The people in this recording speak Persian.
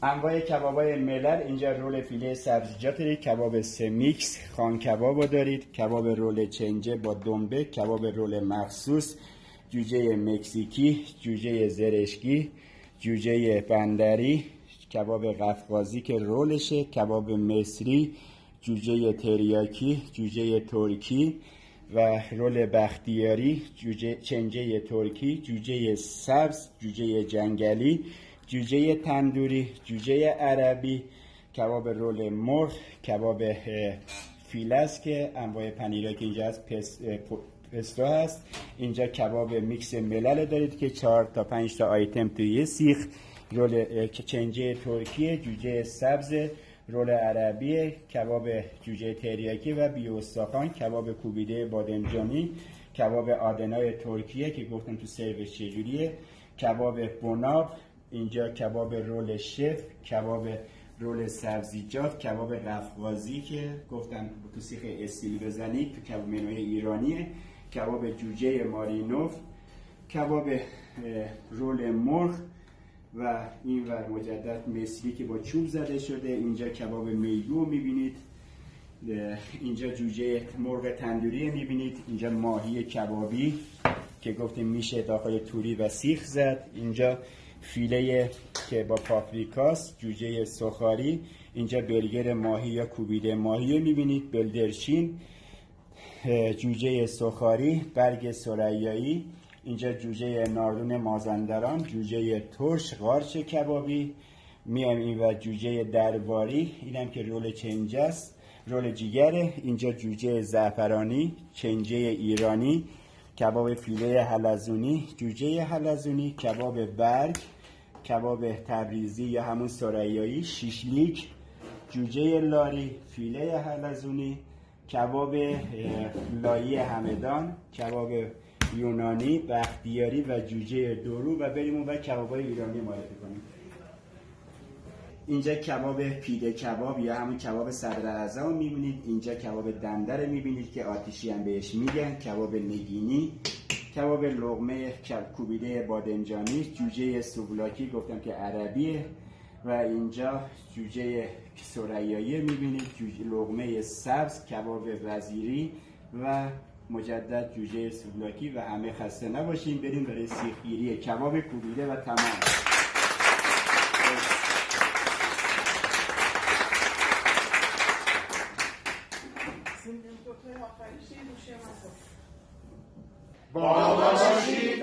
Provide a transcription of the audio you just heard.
انواع کبابای ملل. اینجا رول فیله سبزیجات دارید، کباب سمیکس، خان کباب دارید، کباب رول چنجه با دنبه، کباب رول مخصوص، جوجه مکزیکی، جوجه زرشکی، جوجه بندری، کباب قفقازی که رولشه، کباب مصری، جوجه تریاکی، جوجه ترکی و رول بختیاری، جوجه چنجه ترکی، جوجه سبز، جوجه جنگلی، جوجه تندوری، جوجه عربی، کباب رول مرغ، کباب فیله است که انواع پنیرها که اینجا هست پستو هست. اینجا کباب میکس ملل دارید که 4 تا 5 تا آیتم توی یه سیخ. رول چنجه ترکیه، جوجه سبز، رول عربی، کباب جوجه تریاکی و بیوستاخان، کباب کوبیده بادمجانی، کباب آدنای ترکیه که گفتم تو سرویس چجوریه، کباب بناب، اینجا کباب رول شف، کباب رول سبزیجات، کباب قفقازی که گفتم تو سیخ استیل بزنید، تو کباب منوی ایرانیه، کباب جوجه مارینوف، کباب رول مرغ و این ور مجدد مصری که با چوب زده شده. اینجا کباب میگو میبینید، اینجا جوجه مرغ تندوری میبینید، اینجا ماهی کبابی که گفتیم میشه داخل توری و سیخ زد، اینجا فیله که با پاپریکاست، جوجه سخاری، اینجا برگر ماهی یا کوبیده ماهی میبینید، بلدرچین، جوجه سخاری، برگ ثریایی، اینجا جوجه ناردون مازندران، جوجه ترش، قارچ کبابی، میایم این و جوجه درباری، اینم که رول چنجه است، رول جیگره، اینجا جوجه زعفرانی، چنجه ایرانی، کباب فیله حلزونی، جوجه حلزونی، کباب برگ، کباب تبریزی یا همون ثریایی، شیشلیک، جوجه لاری، فیله حلزونی، کباب لایی همدان، کباب یونانی، بختیاری و جوجه دورو و بریم اون و کبابای ایرانی معرفی کنیم. اینجا کباب پیده کباب یا همون کباب صدراعظم رو میبینید، اینجا کباب دندر میبینید که آتیشی هم بهش میگن، کباب نگینی، کباب لقمه کوبیده بادمجانی، جوجه سوبلاکی گفتم که عربیه و اینجا جوجه ثریایی میبینید، جوجه لقمه سبز، کباب وزیری و مجدد جوجه سوبلاکی و همه خسته نباشیم. بریم برای سیخگیری کباب کوبیده و تمام. با باشید.